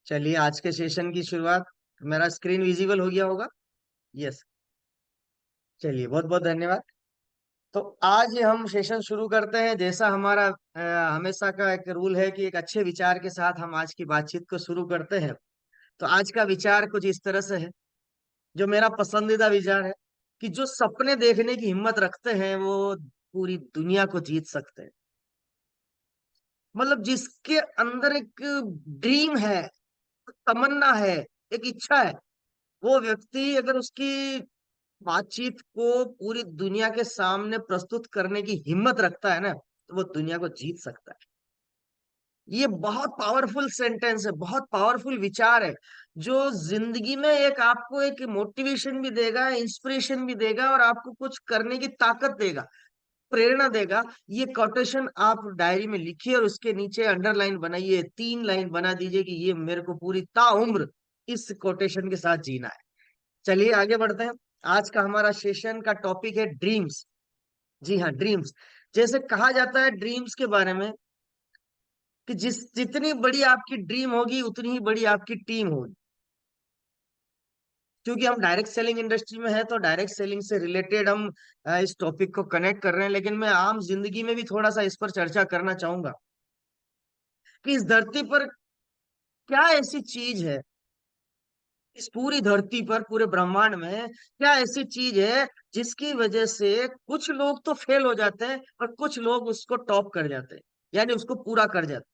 चलिए आज के सेशन की शुरुआत। मेरा स्क्रीन विजिबल हो गया होगा। यस। चलिए बहुत बहुत धन्यवाद। तो आज हम सेशन शुरू करते हैं। जैसा हमारा हमेशा का एक रूल है कि एक अच्छे विचार के साथ हम आज की बातचीत को शुरू करते हैं। तो आज का विचार कुछ इस तरह से है, जो मेरा पसंदीदा विचार है, कि जो सपने देखने की हिम्मत रखते हैं वो पूरी दुनिया को जीत सकते हैं। मतलब जिसके अंदर एक ड्रीम है, तमन्ना है, एक इच्छा है, वो व्यक्ति अगर उसकी बातचीत को पूरी दुनिया के सामने प्रस्तुत करने की हिम्मत रखता है ना, तो वो दुनिया को जीत सकता है। ये बहुत पावरफुल सेंटेंस है, बहुत पावरफुल विचार है, जो जिंदगी में एक आपको एक मोटिवेशन भी देगा, इंस्पिरेशन भी देगा, और आपको कुछ करने की ताकत देगा, प्रेरणा देगा। ये कोटेशन आप डायरी में लिखिए और उसके नीचे अंडरलाइन बनाइए, 3 लाइन बना दीजिए कि ये मेरे को पूरी ताउम्र इस कोटेशन के साथ जीना है। चलिए आगे बढ़ते हैं। आज का हमारा सेशन का टॉपिक है ड्रीम्स। जी हाँ, ड्रीम्स। जैसे कहा जाता है ड्रीम्स के बारे में कि जितनी बड़ी आपकी ड्रीम होगी उतनी ही बड़ी आपकी टीम होगी। क्योंकि हम डायरेक्ट सेलिंग इंडस्ट्री में है, तो डायरेक्ट सेलिंग से रिलेटेड हम इस टॉपिक को कनेक्ट कर रहे हैं, लेकिन मैं आम जिंदगी में भी थोड़ा सा इस पर चर्चा करना चाहूंगा कि इस धरती पर क्या ऐसी चीज है, इस पूरी धरती पर, पूरे ब्रह्मांड में क्या ऐसी चीज है जिसकी वजह से कुछ लोग तो फेल हो जाते हैं और कुछ लोग उसको टॉप कर जाते हैं, यानी उसको पूरा कर जाते हैं।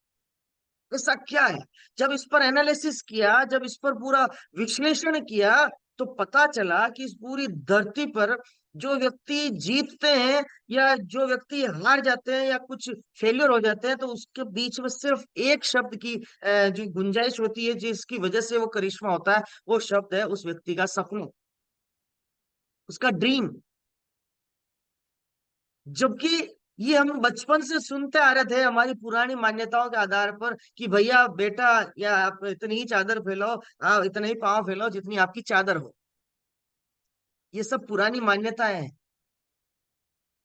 ऐसा क्या है? जब इस पर एनालिसिस किया, जब इस पर पूरा विश्लेषण किया, तो पता चला कि इस पूरी धरती पर जो व्यक्ति जीतते हैं या जो व्यक्ति हार जाते हैं या कुछ फेलियर हो जाते हैं, तो उसके बीच में सिर्फ एक शब्द की जो गुंजाइश होती है, जिसकी वजह से वो करिश्मा होता है। वो शब्द है उस व्यक्ति का सपना, उसका ड्रीम। जबकि ये हम बचपन से सुनते आ रहे थे हमारी पुरानी मान्यताओं के आधार पर कि भैया बेटा, या आप इतनी ही चादर फैलाओ, इतने ही पाँव फैलाओ जितनी आपकी चादर हो। ये सब पुरानी मान्यताएं हैं।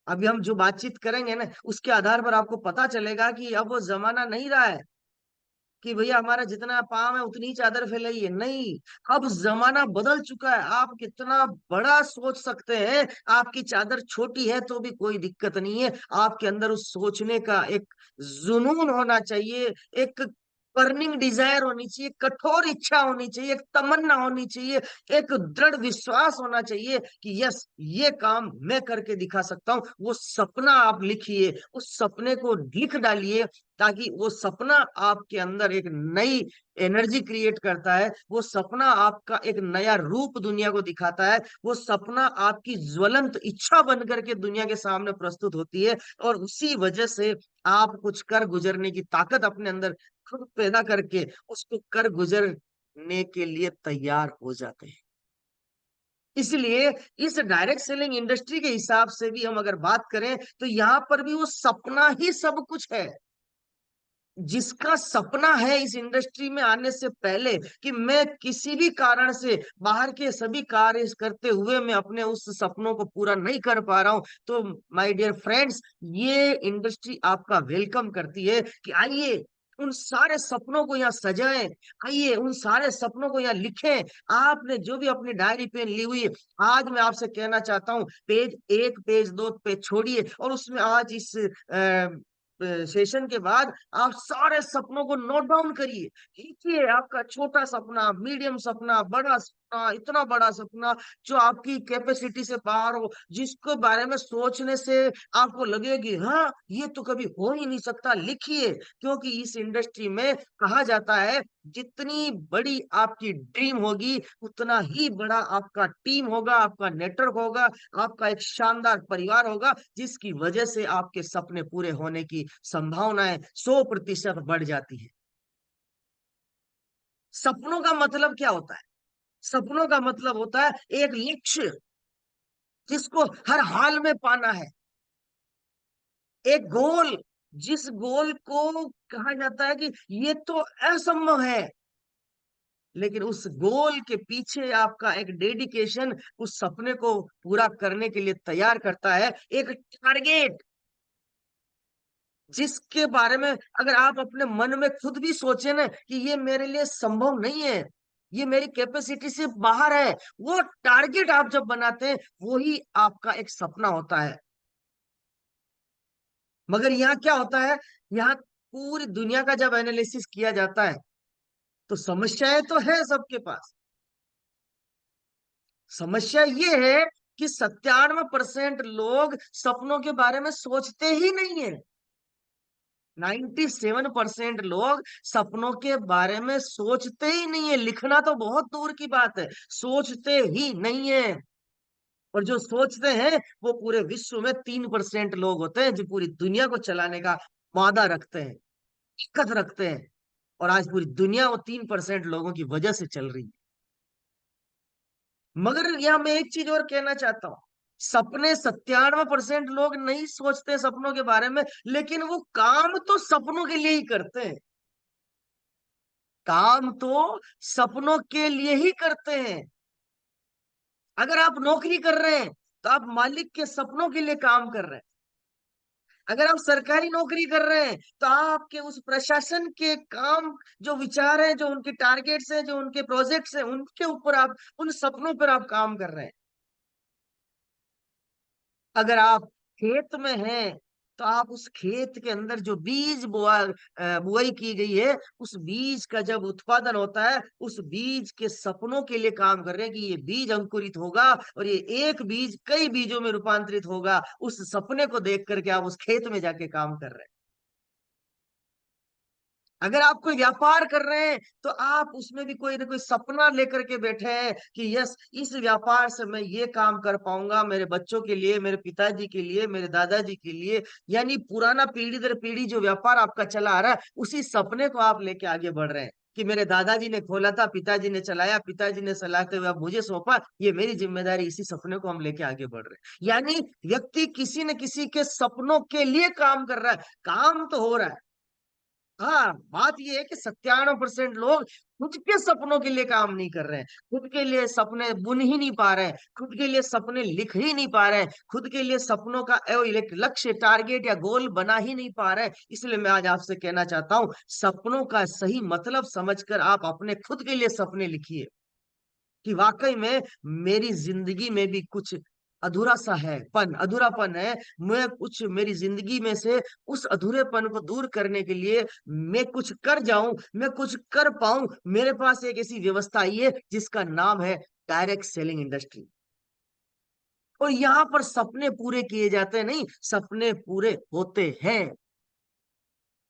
अभी हम जो बातचीत करेंगे ना, उसके आधार पर आपको पता चलेगा कि अब वो जमाना नहीं रहा है कि भैया हमारा जितना पाँव है उतनी ही चादर फैलाइए। नहीं, अब जमाना बदल चुका है। आप कितना बड़ा सोच सकते हैं, आपकी चादर छोटी है तो भी कोई दिक्कत नहीं है। आपके अंदर उस सोचने का एक जुनून होना चाहिए, एक बर्निंग डिजायर होनी चाहिए, कठोर इच्छा होनी चाहिए, एक तमन्ना होनी चाहिए, एक दृढ़ विश्वास होना चाहिए कि यस, ये काम मैं करके दिखा सकता हूँ। वो सपना आप लिखिए, उस सपने को लिख डालिए, ताकि वो सपना आपके अंदर एक नई एनर्जी क्रिएट करता है। वो सपना आपका एक नया रूप दुनिया को दिखाता है। वो सपना आपकी ज्वलंत इच्छा बन करके दुनिया के सामने प्रस्तुत होती है, और उसी वजह से आप कुछ कर गुजरने की ताकत अपने अंदर खुद पैदा करके उसको कर गुजरने के लिए तैयार हो जाते हैं। इसलिए इस डायरेक्ट सेलिंग इंडस्ट्री के हिसाब से भी हम अगर बात करें, तो यहाँ पर भी वो सपना ही सब कुछ है। जिसका सपना है इस इंडस्ट्री में आने से पहले कि मैं किसी भी कारण से बाहर के सभी कार्य करते हुए मैं अपने उस सपनों को पूरा नहीं कर पा रहा हूं, तो माय डियर फ्रेंड्स, ये इंडस्ट्री आपका वेलकम करती है कि आइए उन सारे सपनों को यहाँ सजाएं, आइए उन सारे सपनों को यहाँ लिखें। आपने जो भी अपनी डायरी पेन ली हुई है, आज मैं आपसे कहना चाहता हूँ, पेज 1, पेज 2 पे छोड़िए, और उसमें आज इस सेशन के बाद आप सारे सपनों को नोट डाउन करिए। लिखिए आपका छोटा सपना, मीडियम सपना, बड़ा सपना, इतना बड़ा सपना जो आपकी कैपेसिटी से बाहर हो, जिसके बारे में सोचने से आपको लगेगी हाँ ये तो कभी हो ही नहीं सकता। लिखिए, क्योंकि इस इंडस्ट्री में कहा जाता है जितनी बड़ी आपकी ड्रीम होगी उतना ही बड़ा आपका टीम होगा, आपका नेटवर्क होगा, आपका एक शानदार परिवार होगा, जिसकी वजह से आपके सपने पूरे होने की संभावनाएं 100% बढ़ जाती है। सपनों का मतलब क्या होता है? सपनों का मतलब होता है एक लक्ष्य जिसको हर हाल में पाना है, एक गोल, जिस गोल को कहा जाता है कि ये तो असंभव है, लेकिन उस गोल के पीछे आपका एक डेडिकेशन उस सपने को पूरा करने के लिए तैयार करता है। एक टारगेट, जिसके बारे में अगर आप अपने मन में खुद भी सोचे ना कि ये मेरे लिए संभव नहीं है, ये मेरी कैपेसिटी से बाहर है, वो टारगेट आप जब बनाते हैं वही आपका एक सपना होता है। मगर यहाँ क्या होता है, यहाँ पूरी दुनिया का जब एनालिसिस किया जाता है तो समस्याएं तो है सबके पास। समस्या ये है कि 97% लोग सपनों के बारे में सोचते ही नहीं है। 97% लोग सपनों के बारे में सोचते ही नहीं है, लिखना तो बहुत दूर की बात है, सोचते ही नहीं है। और जो सोचते हैं वो पूरे विश्व में 3% लोग होते हैं जो पूरी दुनिया को चलाने का वादा रखते हैं, ताकत रखते हैं। और आज पूरी दुनिया वो 3% लोगों की वजह से चल रही है। मगर यहां मैं एक चीज और कहना चाहता हूं, सपने 97% लोग नहीं सोचते सपनों के बारे में, लेकिन वो काम तो सपनों के लिए ही करते हैं। काम तो सपनों के लिए ही करते हैं। अगर आप नौकरी कर रहे हैं तो आप मालिक के सपनों के लिए काम कर रहे हैं। अगर आप सरकारी नौकरी कर रहे हैं तो आपके उस प्रशासन के काम, जो विचार है, जो उनके टारगेट्स हैं, जो उनके प्रोजेक्ट्स हैं, उनके ऊपर आप, उन सपनों पर आप काम कर रहे हैं। अगर आप खेत में हैं तो आप उस खेत के अंदर जो बीज बुआई की गई है, उस बीज का जब उत्पादन होता है, उस बीज के सपनों के लिए काम कर रहे हैं कि ये बीज अंकुरित होगा और ये एक बीज कई बीजों में रूपांतरित होगा। उस सपने को देख करके आप उस खेत में जाके काम कर रहे हैं। अगर आप कोई व्यापार कर रहे हैं तो आप उसमें भी कोई ना कोई सपना लेकर के बैठे हैं कि यस, इस व्यापार से मैं ये काम कर पाऊंगा मेरे बच्चों के लिए, मेरे पिताजी के लिए, मेरे दादाजी के लिए। यानी पुराना पीढ़ी दर पीढ़ी जो व्यापार आपका चला आ रहा है, उसी सपने को आप लेके आगे बढ़ रहे हैं कि मेरे दादाजी ने खोला था, पिताजी ने चलाया, पिताजी ने चलाते हुए अब मुझे सौंपा, ये मेरी जिम्मेदारी। इसी सपने को हम लेके आगे बढ़ रहे हैं। यानी व्यक्ति किसी न किसी के सपनों के लिए काम कर रहा है। काम तो हो रहा है। हाँ, बात ये है कि 97% लोग खुद के सपनों के लिए काम नहीं कर रहे हैं, खुद के लिए सपने बुन ही नहीं पा रहे हैं, खुद के लिए सपने लिख ही नहीं पा रहे हैं, खुद के लिए सपनों का एक लक्ष्य, टारगेट या गोल बना ही नहीं पा रहे हैं। इसलिए मैं आज आपसे कहना चाहता हूँ, सपनों का सही मतलब समझकर आप अपने खुद के लिए सपने लिखिए कि वाकई में मेरी जिंदगी में भी कुछ अधूरा सा है, अधूरापन है। मैं कुछ मेरी जिंदगी में से उस अधूरेपन को दूर करने के लिए मैं कुछ कर जाऊं, मैं कुछ कर पाऊं। मेरे पास एक ऐसी व्यवस्था आई है जिसका नाम है डायरेक्ट सेलिंग इंडस्ट्री। और यहाँ पर सपने पूरे किए जाते नहीं, सपने पूरे होते हैं।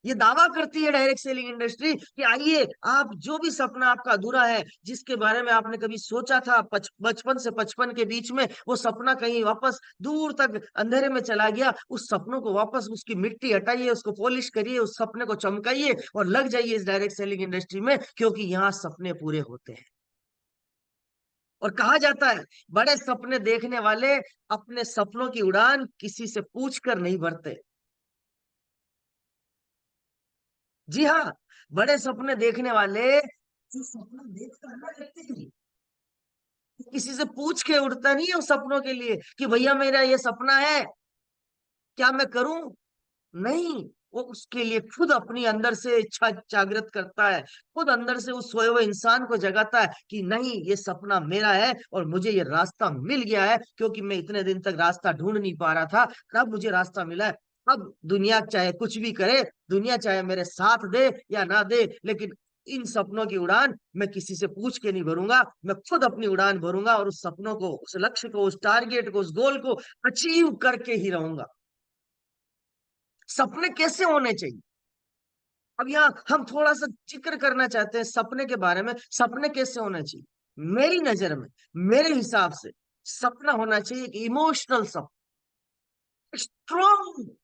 ये दावा करती है डायरेक्ट सेलिंग इंडस्ट्री कि आइए, आप जो भी सपना आपका अधूरा है, जिसके बारे में आपने कभी सोचा था बचपन से 55 के बीच में, वो सपना कहीं वापस दूर तक अंधेरे में चला गया, उस सपनों को वापस उसकी मिट्टी हटाइए, उसको पॉलिश करिए, उस सपने को चमकाइए और लग जाइए इस डायरेक्ट सेलिंग इंडस्ट्री में, क्योंकि यहाँ सपने पूरे होते हैं। और कहा जाता है, बड़े सपने देखने वाले अपने सपनों की उड़ान किसी से पूछ कर नहीं भरते। जी हाँ, बड़े सपने देखने वाले जो सपना देखता है ना व्यक्ति, किसी से पूछ के उड़ता नहीं है उस सपनों के लिए कि भैया मेरा ये सपना है, क्या मैं करूं। नहीं, वो उसके लिए खुद अपनी अंदर से इच्छा जागृत करता है, खुद अंदर से उस सोए हुए इंसान को जगाता है कि नहीं, ये सपना मेरा है और मुझे ये रास्ता मिल गया है, क्योंकि मैं इतने दिन तक रास्ता ढूंढ नहीं पा रहा था, अब मुझे रास्ता मिला है। अब दुनिया चाहे कुछ भी करे, दुनिया चाहे मेरे साथ दे या ना दे, लेकिन इन सपनों की उड़ान मैं किसी से पूछ के नहीं भरूंगा, मैं खुद अपनी उड़ान भरूंगा और उस सपनों को, उस लक्ष्य को, उस टारगेट को, उस गोल को अचीव करके ही रहूंगा। सपने कैसे होने चाहिए, अब यहाँ हम थोड़ा सा जिक्र करना चाहते हैं सपने के बारे में। सपने कैसे होने चाहिए, मेरी नजर में, मेरे हिसाब से सपना होना चाहिए कि इमोशनल सपना, स्ट्रॉन्ग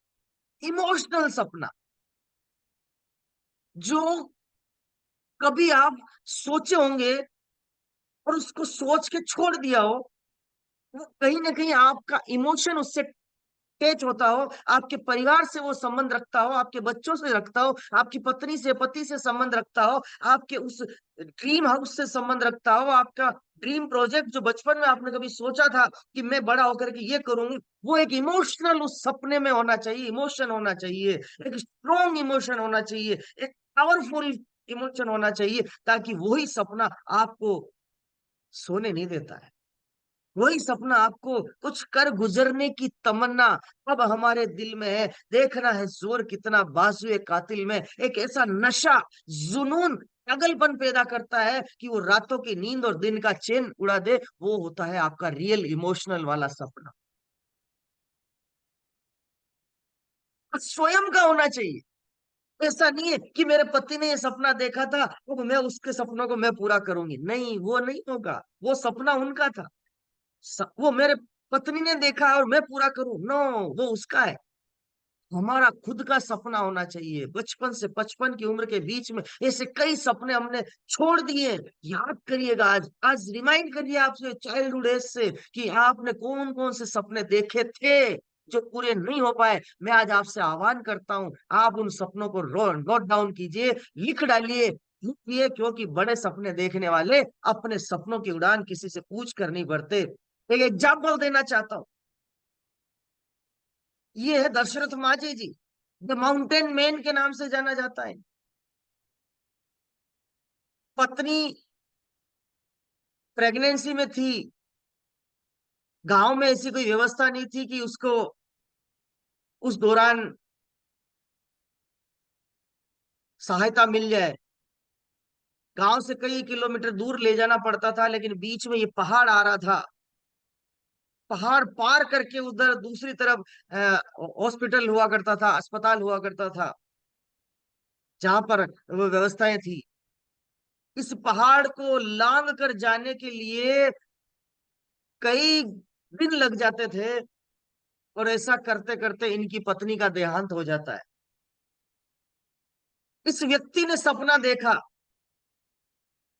इमोशनल सपना, जो कभी आप सोचे होंगे और उसको सोच के छोड़ दिया हो, वो कहीं ना कहीं आपका इमोशन उससे अटैच होता हो, आपके परिवार से वो संबंध रखता हो, आपके बच्चों से रखता हो, आपकी पत्नी से पति से संबंध रखता हो, आपके उस ड्रीम हाउस से संबंध रखता हो, आपका ड्रीम प्रोजेक्ट जो बचपन में आपने कभी सोचा था कि मैं बड़ा होकर के ये करूंगी, वो एक इमोशनल उस सपने में होना चाहिए, इमोशन होना चाहिए, एक स्ट्रॉन्ग इमोशन होना चाहिए, एक पावरफुल इमोशन होना चाहिए, ताकि वही सपना आपको सोने नहीं देता है। वही सपना आपको कुछ कर गुजरने की तमन्ना अब हमारे दिल में है। देखना है जोर कितना बाजुए कातिल में, एक ऐसा नशा, जुनून, पागलपन पैदा करता है कि वो रातों की नींद और दिन का चैन उड़ा दे। वो होता है आपका रियल इमोशनल वाला सपना। स्वयं का होना चाहिए। ऐसा नहीं है कि मेरे पति ने ये सपना देखा था तो मैं उसके सपनों को मैं पूरा करूंगी, नहीं, वो नहीं होगा। वो सपना उनका था, वो मेरे पत्नी ने देखा और मैं पूरा करूं, नो, वो उसका है। हमारा खुद का सपना होना चाहिए। बचपन से 55 की उम्र के बीच में ऐसे कई सपने हमने छोड़ दिए। याद करिएगा, आज आज रिमाइंड करिए आपसे चाइल्डहुड एज से कि आपने कौन कौन से सपने देखे थे जो पूरे नहीं हो पाए। मैं आज आपसे आह्वान करता हूं, आप उन सपनों को नोट डाउन कीजिए, लिख डालिए, लिखिए, क्योंकि बड़े सपने देखने वाले अपने सपनों की उड़ान किसी से पूछ कर नहीं भरते। एक एग्जाम्पल देना चाहता हूँ, ये है दशरथ माझी जी, द माउंटेन मैन के नाम से जाना जाता है। पत्नी प्रेगनेंसी में थी, गांव में ऐसी कोई व्यवस्था नहीं थी कि उसको उस दौरान सहायता मिल जाए। गांव से कई किलोमीटर दूर ले जाना पड़ता था, लेकिन बीच में ये पहाड़ आ रहा था। पहाड़ पार करके उधर दूसरी तरफ हॉस्पिटल हुआ करता था, अस्पताल हुआ करता था, जहां पर वो व्यवस्थाएं थी। इस पहाड़ को लांग कर जाने के लिए कई दिन लग जाते थे, और ऐसा करते करते इनकी पत्नी का देहांत हो जाता है। इस व्यक्ति ने सपना देखा,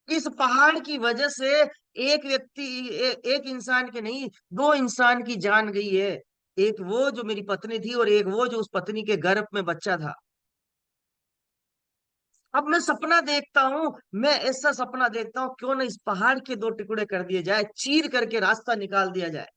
इस पहाड़ की वजह से एक व्यक्ति, एक इंसान की नहीं, दो इंसान की जान गई है। एक वो जो मेरी पत्नी थी, और एक वो जो उस पत्नी के गर्भ में बच्चा था। अब मैं सपना देखता हूं, मैं ऐसा सपना देखता हूं, क्यों ना इस पहाड़ के दो टुकड़े कर दिए जाए, चीर करके रास्ता निकाल दिया जाए।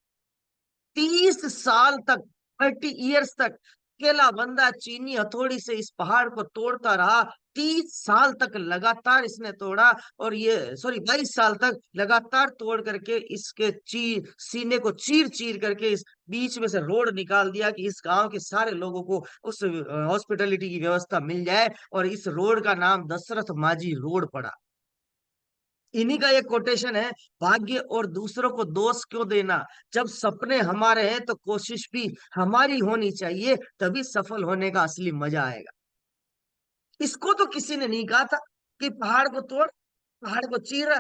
30 साल तक, 30 इयर्स तक अकेला बंदा चीनी हथौड़ी से इस पहाड़ को तोड़ता रहा। 30 साल तक लगातार इसने तोड़ा, और ये, सॉरी, 22 साल तक लगातार तोड़ करके इसके सीने को चीर चीर करके इस बीच में से रोड निकाल दिया कि इस गांव के सारे लोगों को उस हॉस्पिटलिटी की व्यवस्था मिल जाए, और इस रोड का नाम दशरथ माझी रोड पड़ा। इन्हीं का एक कोटेशन है, भाग्य और दूसरों को दोष क्यों देना, जब सपने हमारे हैं तो कोशिश भी हमारी होनी चाहिए, तभी सफल होने का असली मजा आएगा। इसको तो किसी ने नहीं कहा था कि पहाड़ को तोड़, पहाड़ को चीर,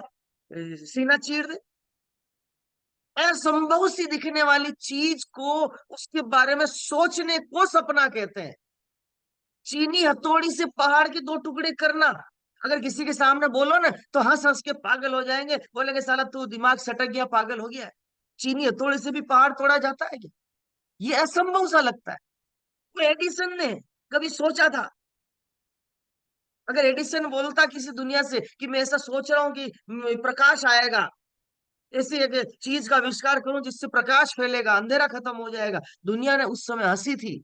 सीना चीर दे। असंभव सी दिखने वाली चीज को उसके बारे में सोचने को सपना कहते हैं। चीनी हथौड़ी से पहाड़ के दो टुकड़े करना, अगर किसी के सामने बोलो ना तो हंस हंस के पागल हो जाएंगे, बोलेंगे साला तू दिमाग सटक गया, पागल हो गया है। चीनी हथौड़ी से भी पहाड़ तोड़ा जाता है क्या? ये असंभव सा लगता है। वो एडिसन ने कभी सोचा था? अगर एडिसन बोलता किसी दुनिया से कि मैं ऐसा सोच रहा हूं कि प्रकाश आएगा, ऐसी एक चीज का आविष्कार करूं जिससे प्रकाश फैलेगा, अंधेरा खत्म हो जाएगा, दुनिया ने उस समय हंसी थी।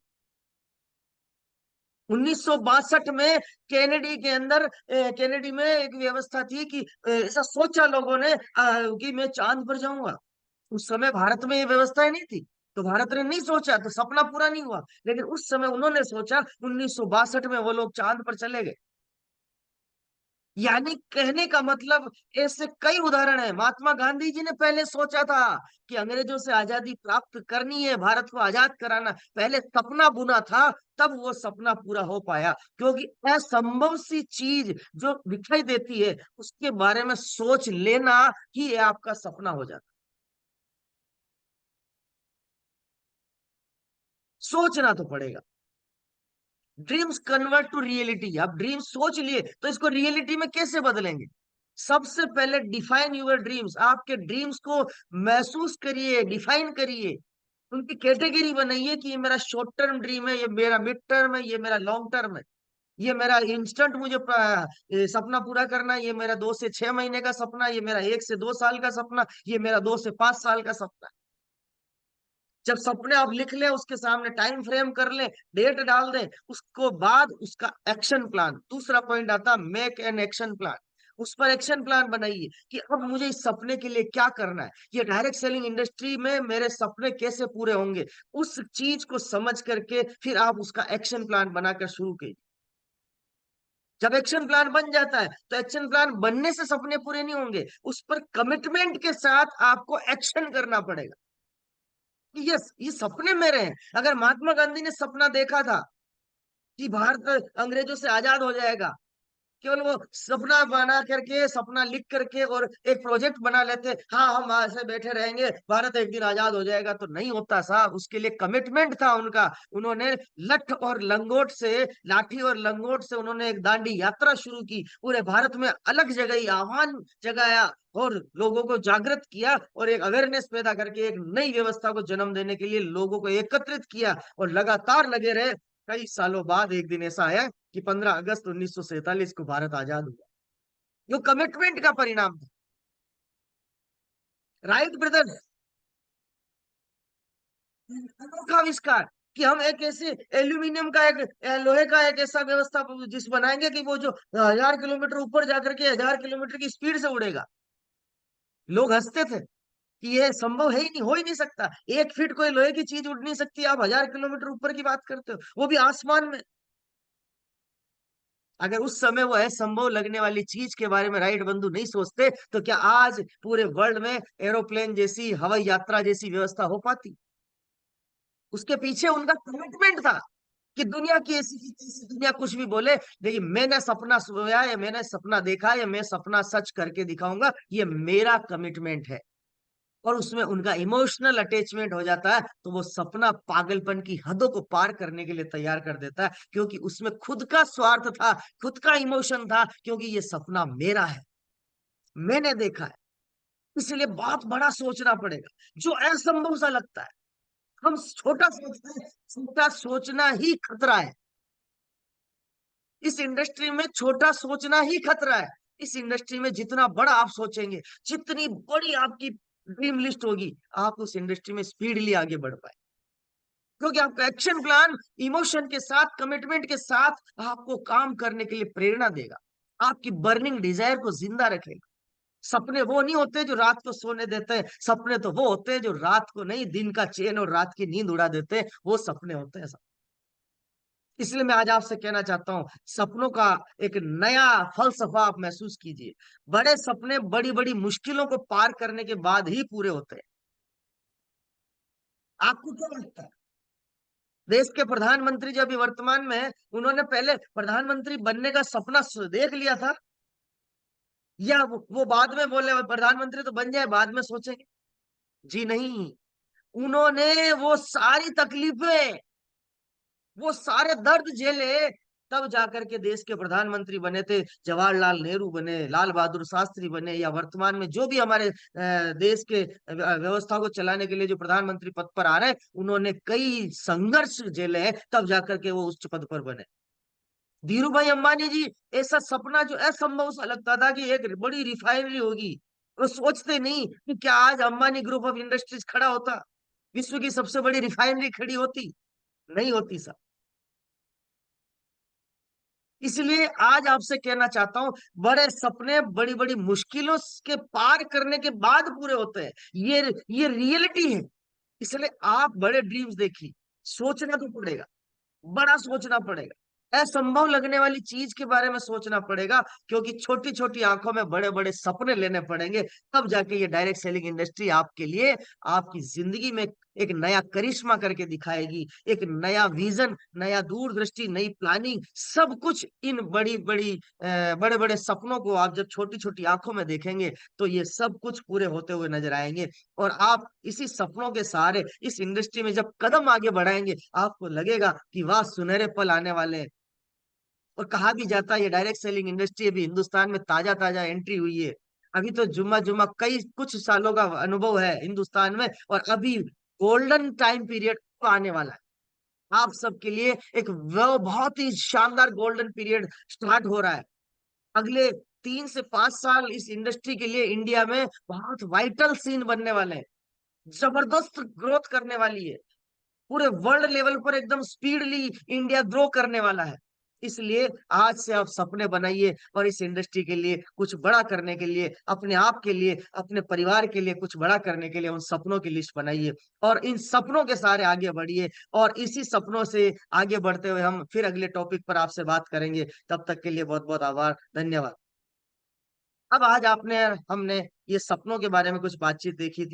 1962 में कैनेडी के अंदर, कैनेडी में एक व्यवस्था थी कि ऐसा सोचा लोगों ने कि मैं चांद पर जाऊंगा। उस समय भारत में ये व्यवस्थाएं नहीं थी, तो भारत ने नहीं सोचा, तो सपना पूरा नहीं हुआ। लेकिन उस समय उन्होंने सोचा, 1962 में वो लोग चांद पर चले गए। यानी कहने का मतलब, ऐसे कई उदाहरण है। महात्मा गांधी जी ने पहले सोचा था कि अंग्रेजों से आजादी प्राप्त करनी है, भारत को आजाद कराना, पहले सपना बुना था, तब वो सपना पूरा हो पाया। क्योंकि असंभव सी चीज जो दिखाई देती है उसके बारे में सोच लेना ही आपका सपना हो जाता। सोचना तो पड़ेगा। Dreams convert to reality. आप ड्रीम सोच लिए तो इसको रियलिटी में कैसे बदलेंगे? सबसे पहले डिफाइन यूर ड्रीम्स। आपके ड्रीम्स को महसूस करिए, डिफाइन करिए। उनकी कैटेगरी बनाइए कि ये मेरा शॉर्ट टर्म ड्रीम है, ये मेरा मिड टर्म है, ये मेरा लॉन्ग टर्म है, ये मेरा इंस्टेंट मुझे ये सपना पूरा करना है, ये मेरा 2 से 6 महीने का सपना, ये मेरा 1 से 2 साल का सपना, ये मेरा 2 से 5 साल का सपना। जब सपने आप लिख लें, उसके सामने टाइम फ्रेम कर लें, डेट डाल दें, उसको बाद उसका एक्शन प्लान, दूसरा पॉइंट आता, मेक एन एक्शन प्लान। उस पर एक्शन प्लान बनाइए कि अब मुझे इस सपने के लिए क्या करना है, ये डायरेक्ट सेलिंग इंडस्ट्री में मेरे सपने कैसे पूरे होंगे। उस चीज को समझ करके फिर आप उसका एक्शन प्लान बनाकर शुरू कीजिए। जब एक्शन प्लान बन जाता है तो एक्शन प्लान बनने से सपने पूरे नहीं होंगे, उस पर कमिटमेंट के साथ आपको एक्शन करना पड़ेगा कि यस, ये सपने मेरे हैं। अगर महात्मा गांधी ने सपना देखा था कि भारत अंग्रेजों से आजाद हो जाएगा, केवल वो सपना बना करके, सपना लिख करके और एक प्रोजेक्ट बना लेते, हाँ हम ऐसे बैठे रहेंगे, भारत एक दिन आजाद हो जाएगा, तो नहीं होता साहब। उसके लिए कमिटमेंट था उनका। उन्होंने लठ और लंगोट से, लाठी और लंगोट से उन्होंने एक दांडी यात्रा शुरू की, पूरे भारत में अलग जगह आह्वान जगाया और लोगों को जागृत किया और एक अवेयरनेस पैदा करके एक नई व्यवस्था को जन्म देने के लिए लोगों को एकत्रित किया और लगातार लगे रहे। कई सालों बाद एक दिन ऐसा आया कि 15 अगस्त 1947 को भारत आजाद हुआ। जो कमिटमेंट का परिणाम था। राइट ब्रदर्स, अनोखा आविष्कार कि हम एक ऐसे एल्यूमिनियम का, एक लोहे का एक ऐसा व्यवस्था जिस बनाएंगे कि वो जो 1000 किलोमीटर ऊपर जाकर के 1000 किलोमीटर की स्पीड से उड़ेगा। लोग हंसते थे कि ये संभव है ही नहीं, हो ही नहीं सकता, 1 फीट कोई लोहे की चीज उड़ नहीं सकती, आप 1000 किलोमीटर ऊपर की बात करते हो, वो भी आसमान में। अगर उस समय वो असंभव लगने वाली चीज के बारे में राइट बंधु नहीं सोचते, तो क्या आज पूरे वर्ल्ड में एरोप्लेन जैसी, हवाई यात्रा जैसी व्यवस्था हो पाती? उसके पीछे उनका कमिटमेंट था कि दुनिया की ऐसी की तैसी, दुनिया कुछ भी बोले, लेकिन मैंने सपना सोया या मैंने सपना देखा या मैं सपना सच करके दिखाऊंगा, ये मेरा कमिटमेंट है। और उसमें उनका इमोशनल अटैचमेंट हो जाता है, तो वो सपना पागलपन की हदों को पार करने के लिए तैयार कर देता है, क्योंकि उसमें खुद का स्वार्थ था, खुद का इमोशन था, क्योंकि ये सपना मेरा है, मैंने देखा है। इसलिए बहुत बड़ा सोचना पड़ेगा, जो असंभव सा लगता है। हम छोटा सोचते हैं, छोटा सोचना ही खतरा है। इस इंडस्ट्री में छोटा सोचना ही खतरा है। इस इंडस्ट्री में जितना बड़ा आप सोचेंगे, जितनी बड़ी आपकी ड्रीम लिस्ट होगी, आप उस इंडस्ट्री में स्पीडली आगे बढ़ पाए, क्योंकि आपका एक्शन प्लान इमोशन के साथ, कमिटमेंट के साथ आपको काम करने के लिए प्रेरणा देगा, आपकी बर्निंग डिजायर को जिंदा रखेगा। सपने वो नहीं होते जो रात को सोने देते हैं, सपने तो वो होते हैं जो रात को नहीं, दिन का चैन और रात की नींद उड़ा देते हैं, वो सपने होते हैं। इसलिए मैं आज आपसे कहना चाहता हूं, सपनों का एक नया फलसफा आप महसूस कीजिए। बड़े सपने बड़ी बड़ी मुश्किलों को पार करने के बाद ही पूरे होते हैं। आपको क्या लगता है? देश के प्रधानमंत्री जो अभी वर्तमान में है, उन्होंने पहले प्रधानमंत्री बनने का सपना देख लिया था, या वो बाद में बोले प्रधानमंत्री तो बन जाए बाद में सोचेंगे? जी नहीं, उन्होंने वो सारी तकलीफें, वो सारे दर्द झेले, तब जाकर के देश के प्रधानमंत्री बने थे। जवाहरलाल नेहरू बने, लाल बहादुर शास्त्री बने, या वर्तमान में जो भी हमारे देश के व्यवस्था को चलाने के लिए जो प्रधानमंत्री पद पर आ रहे हैं, उन्होंने कई संघर्ष झेले हैं, तब जाकर के वो उच्च पद पर बने। धीरू भाई अंबानी जी, ऐसा सपना जो असंभव सा लगता था कि एक बड़ी रिफाइनरी होगी, वो सोचते नहीं कि क्या आज अंबानी ग्रुप ऑफ इंडस्ट्रीज खड़ा होता, विश्व की सबसे बड़ी रिफाइनरी खड़ी होती? नहीं होती सर। इसलिए आज आपसे कहना चाहता हूं, बड़े सपने बड़ी बड़ी मुश्किलों के पार करने के बाद पूरे होते हैं। ये रियलिटी है। इसलिए आप बड़े ड्रीम्स देखिए, सोचना तो पड़ेगा, बड़ा सोचना पड़ेगा, असंभव लगने वाली चीज के बारे में सोचना पड़ेगा, क्योंकि छोटी छोटी आंखों में बड़े बड़े सपने लेने पड़ेंगे। तब जाके ये डायरेक्ट सेलिंग इंडस्ट्री आपके लिए, आपकी जिंदगी में एक नया करिश्मा करके दिखाएगी, एक नया विजन, नया दूरदृष्टि, नई प्लानिंग, सब कुछ इन बड़ी बड़ी बड़े बड़े सपनों को आप जब छोटी छोटी आंखों में देखेंगे, तो ये सब कुछ पूरे होते हुए नजर आएंगे। और आप इसी सपनों के सहारे इस इंडस्ट्री में जब कदम आगे बढ़ाएंगे, आपको लगेगा कि वाह, सुनहरे पल आने वाले हैं। और कहा भी जाता है, ये डायरेक्ट सेलिंग इंडस्ट्री अभी हिंदुस्तान में ताजा ताजा एंट्री हुई है। अभी तो जुम्मा जुम्मा कई कुछ सालों का अनुभव है हिंदुस्तान में, और अभी गोल्डन टाइम पीरियड आने वाला है। आप सबके लिए एक वो बहुत ही शानदार गोल्डन पीरियड स्टार्ट हो रहा है। अगले 3 से 5 साल इस इंडस्ट्री के लिए इंडिया में बहुत वाइटल सीन बनने वाले हैं। जबरदस्त ग्रोथ करने वाली है। पूरे वर्ल्ड लेवल पर एकदम स्पीडली इंडिया ग्रो करने वाला है। इसलिए आज से आप सपने बनाइए और इस इंडस्ट्री के लिए कुछ बड़ा करने के लिए, अपने आप के लिए, अपने परिवार के लिए कुछ बड़ा करने के लिए उन सपनों की लिस्ट बनाइए और इन सपनों के सारे आगे बढ़िए। और इसी सपनों से आगे बढ़ते हुए हम फिर अगले टॉपिक पर आपसे बात करेंगे। तब तक के लिए बहुत बहुत आभार, धन्यवाद। अब आज आपने हमने ये सपनों के बारे में कुछ बातचीत देखी थी।